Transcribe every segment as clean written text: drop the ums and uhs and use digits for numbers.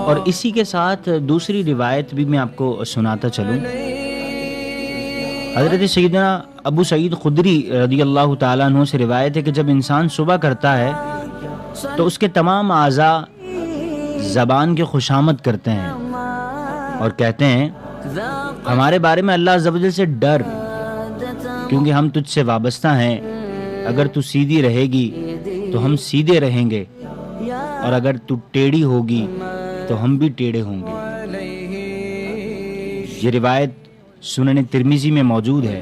اور اسی کے ساتھ دوسری روایت بھی میں آپ کو سناتا چلوں. حضرت سیدنا ابو سعید خدری رضی اللہ تعالیٰ عنہ سے روایت ہے کہ جب انسان صبح کرتا ہے تو اس کے تمام اعضاء زبان کی خوشامد کرتے ہیں اور کہتے ہیں ہمارے بارے میں اللہ عز و جل سے ڈر، کیونکہ ہم تجھ سے وابستہ ہیں. اگر تو سیدھی رہے گی تو ہم سیدھے رہیں گے، اور اگر تو ٹیڑھی ہوگی تو ہم بھی ٹیڑھے ہوں گے. یہ روایت سنن ترمذی میں موجود ہے.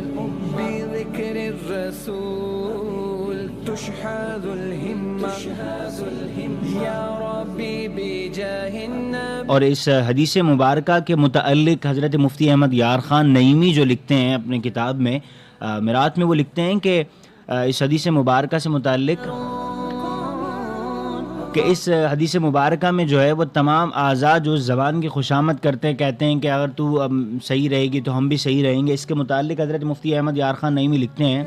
اور اس حدیث مبارکہ کے متعلق حضرت مفتی احمد یار خان نعیمی جو لکھتے ہیں اپنے کتاب میں میرات میں، وہ لکھتے ہیں کہ اس حدیث مبارکہ سے متعلق کہ اس حدیث مبارکہ میں جو ہے وہ تمام اعضاء جو زبان کی خوشامد کرتے ہیں کہتے ہیں کہ اگر تو صحیح رہے گی تو ہم بھی صحیح رہیں گے. اس کے متعلق حضرت مفتی احمد یار خان نعیمی لکھتے ہیں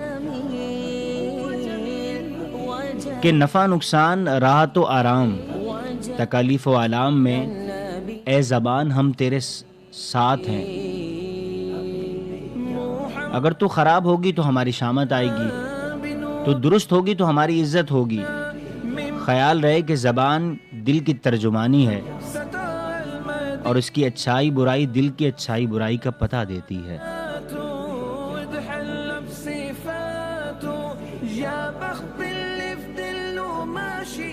کہ نفع نقصان، راحت و آرام، تکالیف و آلام میں اے زبان ہم تیرے ساتھ ہیں. اگر تو خراب ہوگی تو ہماری شامت آئے گی، تو درست ہوگی تو ہماری عزت ہوگی. خیال رہے کہ زبان دل کی ترجمانی ہے، اور اس کی اچھائی برائی دل کی اچھائی برائی کا پتہ دیتی ہے.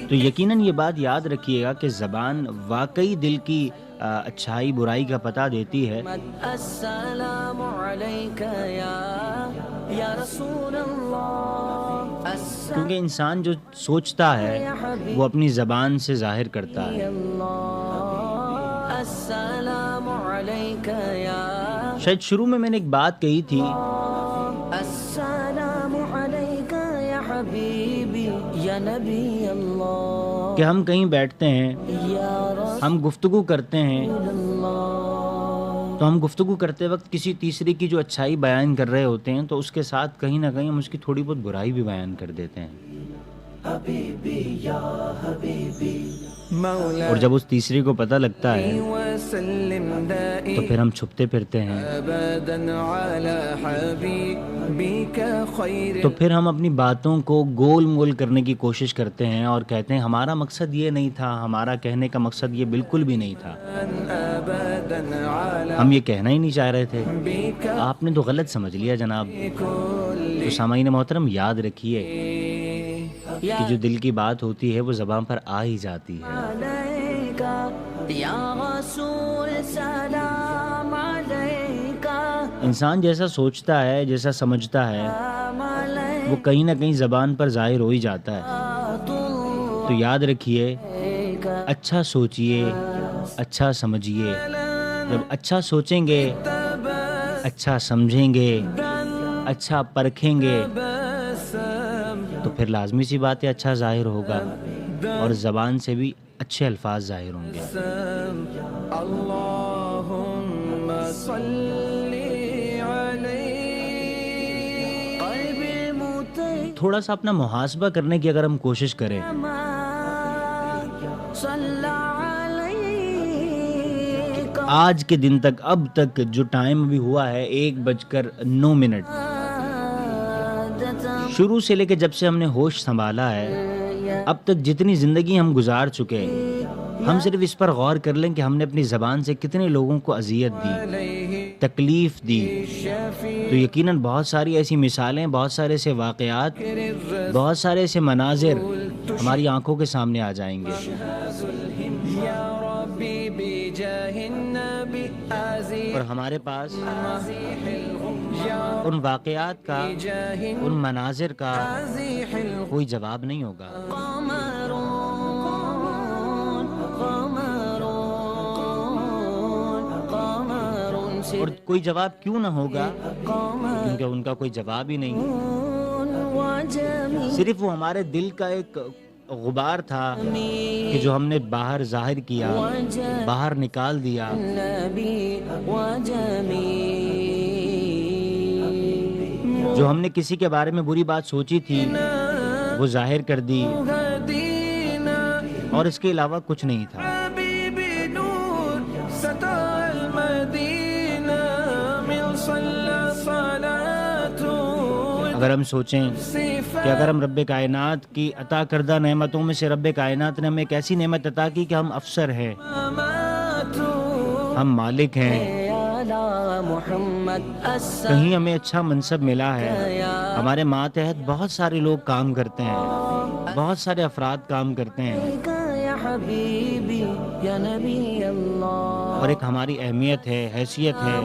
تو یقیناً یہ بات یاد رکھیے گا کہ زبان واقعی دل کی اچھائی برائی کا پتہ دیتی ہے. السلام علیکہ یا رسول اللہ، کیونکہ انسان جو سوچتا ہے وہ اپنی زبان سے ظاہر کرتا ہے. السلام علیکہ یا، شاید شروع میں نے ایک بات کہی تھی، السلام علیکہ یا حبیبی یا نبی اللہ، کہ ہم کہیں بیٹھتے ہیں، ہم گفتگو کرتے ہیں، تو ہم گفتگو کرتے وقت کسی تیسرے کی جو اچھائی بیان کر رہے ہوتے ہیں تو اس کے ساتھ کہیں نہ کہیں ہم اس کی تھوڑی بہت برائی بھی بیان کر دیتے ہیں. اور جب اس تیسرے کو پتہ لگتا ہے تو پھر ہم چھپتے پھرتے ہیں، تو پھر ہم اپنی باتوں کو گول مول کرنے کی کوشش کرتے ہیں اور کہتے ہیں ہمارا مقصد یہ نہیں تھا، ہمارا کہنے کا مقصد یہ بالکل بھی نہیں تھا، ہم یہ کہنا ہی نہیں چاہ رہے تھے، آپ نے تو غلط سمجھ لیا جناب. تو سامعین محترم یاد رکھیے کہ جو دل کی بات ہوتی ہے وہ زبان پر آ ہی جاتی ہے. انسان جیسا سوچتا ہے، جیسا سمجھتا ہے، وہ کہیں نہ کہیں زبان پر ظاہر ہو ہی جاتا ہے. تو یاد رکھیے، اچھا سوچئے، اچھا سمجھیے. جب اچھا سوچیں گے، اچھا سمجھیں گے، اچھا پرکھیں گے تو پھر لازمی سی بات ہے اچھا ظاہر ہوگا، اور زبان سے بھی اچھے الفاظ ظاہر ہوں گے. اللہم صلی علیہ. تھوڑا سا اپنا محاسبہ کرنے کی اگر ہم کوشش کریں، آج کے دن تک، اب تک جو ٹائم ابھی ہوا ہے 1:09، شروع سے لے کے جب سے ہم نے ہوش سنبھالا ہے اب تک جتنی زندگی ہم گزار چکے، ہم صرف اس پر غور کر لیں کہ ہم نے اپنی زبان سے کتنے لوگوں کو اذیت دی، تکلیف دی. تو یقیناً بہت ساری ایسی مثالیں، بہت سارے ایسے واقعات، بہت سارے ایسے مناظر ہماری آنکھوں کے سامنے آ جائیں گے. اور ہمارے پاس ان واقعات کا، ان مناظر کا کوئی جواب نہیں ہوگا. اور کوئی جواب کیوں نہ ہوگا؟ کیونکہ ان کا کوئی جواب ہی نہیں. صرف وہ ہمارے دل کا ایک غبار تھا کہ جو ہم نے باہر ظاہر کیا، باہر نکال دیا. جو ہم نے کسی کے بارے میں بری بات سوچی تھی وہ ظاہر کر دی اور اس کے علاوہ کچھ نہیں تھا۔ اگر ہم سوچیں کہ اگر ہم رب کائنات کی عطا کردہ نعمتوں میں سے رب کائنات نے ہمیں ایک ایسی نعمت عطا کی کہ ہم افسر ہیں، ہم مالک ہیں، کہیں ہمیں اچھا منصب ملا ہے، ہمارے ماتحت بہت سارے لوگ کام کرتے ہیں، بہت سارے افراد کام کرتے ہیں، اور ایک ہماری اہمیت ہے، حیثیت ہے،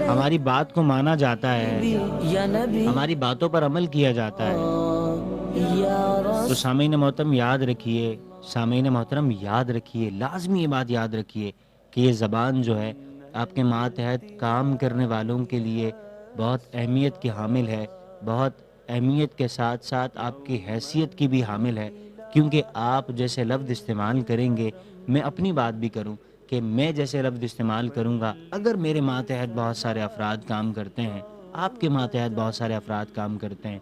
ہماری بات کو مانا جاتا ہے، ہماری باتوں پر عمل کیا جاتا ہے۔ تو سامعین محترم یاد رکھیے، سامعین محترم یاد رکھیے، لازمی یہ بات یاد رکھیے کہ یہ زبان جو ہے آپ کے ماتحت کام کرنے والوں کے لیے بہت اہمیت کی حامل ہے، بہت اہمیت کے ساتھ ساتھ آپ کی حیثیت کی بھی حامل ہے، کیونکہ آپ جیسے لفظ استعمال کریں گے، میں اپنی بات بھی کروں کہ میں جیسے لفظ استعمال کروں گا، اگر میرے ماتحت بہت سارے افراد کام کرتے ہیں، آپ کے ماتحت بہت سارے افراد کام کرتے ہیں،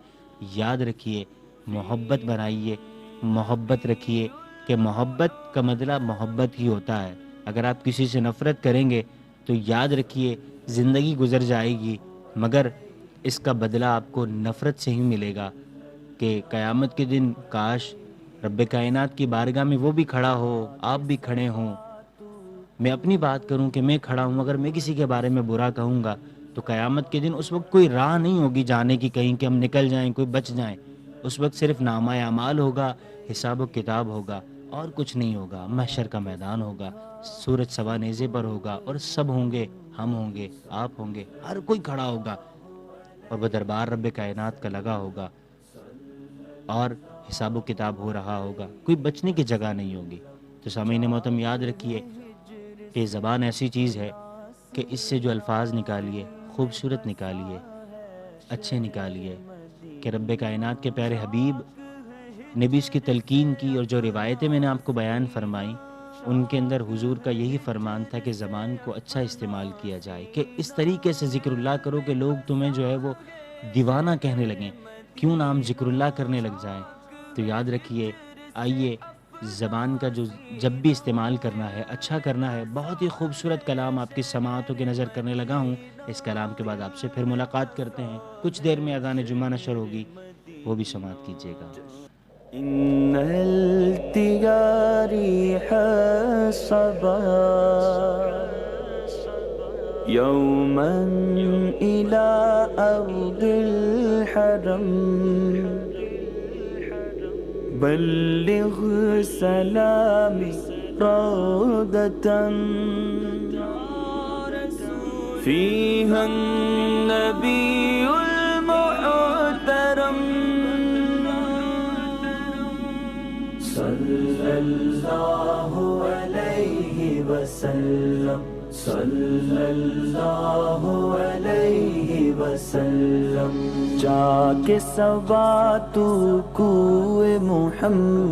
یاد رکھیے، محبت بنائیے، محبت رکھیے، کہ محبت کا مطلب محبت ہی ہوتا ہے۔ اگر آپ کسی سے نفرت کریں گے تو یاد رکھیے زندگی گزر جائے گی، مگر اس کا بدلہ آپ کو نفرت سے ہی ملے گا، کہ قیامت کے دن کاش رب کائنات کی بارگاہ میں وہ بھی کھڑا ہو، آپ بھی کھڑے ہوں۔ میں اپنی بات کروں کہ میں کھڑا ہوں، اگر میں کسی کے بارے میں برا کہوں گا تو قیامت کے دن اس وقت کوئی راہ نہیں ہوگی جانے کی کہیں کہ ہم نکل جائیں، کوئی بچ جائیں۔ اس وقت صرف نامہ اعمال ہوگا، حساب و کتاب ہوگا، اور کچھ نہیں ہوگا۔ محشر کا میدان ہوگا، سورج سوا نیزے پر ہوگا، اور سب ہوں گے، ہم ہوں گے، آپ ہوں گے، ہر کوئی کھڑا ہوگا، اور وہ دربار رب کائنات کا لگا ہوگا، اور حساب و کتاب ہو رہا ہوگا، کوئی بچنے کی جگہ نہیں ہوگی۔ تو سامعین محترم یاد رکھیے کہ زبان ایسی چیز ہے کہ اس سے جو الفاظ نکالیے، خوبصورت نکالیے، اچھے نکالیے، کہ رب کائنات کے پیارے حبیب نے بھی اس کی تلقین کی، اور جو روایتیں میں نے آپ کو بیان فرمائیں ان کے اندر حضور کا یہی فرمان تھا کہ زبان کو اچھا استعمال کیا جائے، کہ اس طریقے سے ذکر اللہ کرو کہ لوگ تمہیں جو ہے وہ دیوانہ کہنے لگیں، کیوں نام ذکر اللہ کرنے لگ جائیں۔ تو یاد رکھیے، آئیے زبان کا جو جب بھی استعمال کرنا ہے، اچھا کرنا ہے۔ بہت ہی خوبصورت کلام آپ کی سماعتوں کی نظر کرنے لگا ہوں، اس کلام کے بعد آپ سے پھر ملاقات کرتے ہیں، کچھ دیر میں اذان جمعہ نشر ہوگی، وہ بھی سماعت کیجیے گا۔ إن التجاري حسبا يوما إلى أرض الحرم بلغ سلامي روضة فيها النبي المحترم صلى الله عليه وسلم صلى الله عليه وسلم جا کے سبا تو کوئے محمد